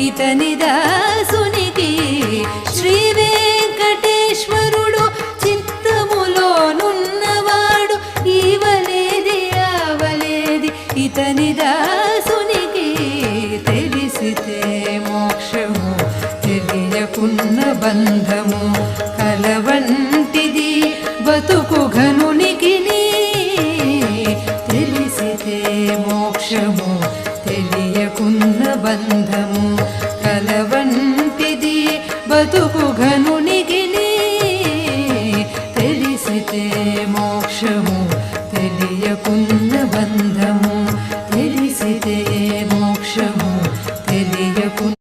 ఇతని దాసునికి శ్రీ వెంకటేశ్వరుడు చిత్తములోనున్నవాడు ఈవలేది ఆవలేది ఇతని దాసునికి తెలిసితే మోక్షము తెలియకున్న బంధము కలవంటిది బతుకు ఘనునికి తెలిసితే మోక్షము తెలియకున్న బంధము కలవంటిది బతుకు ఘను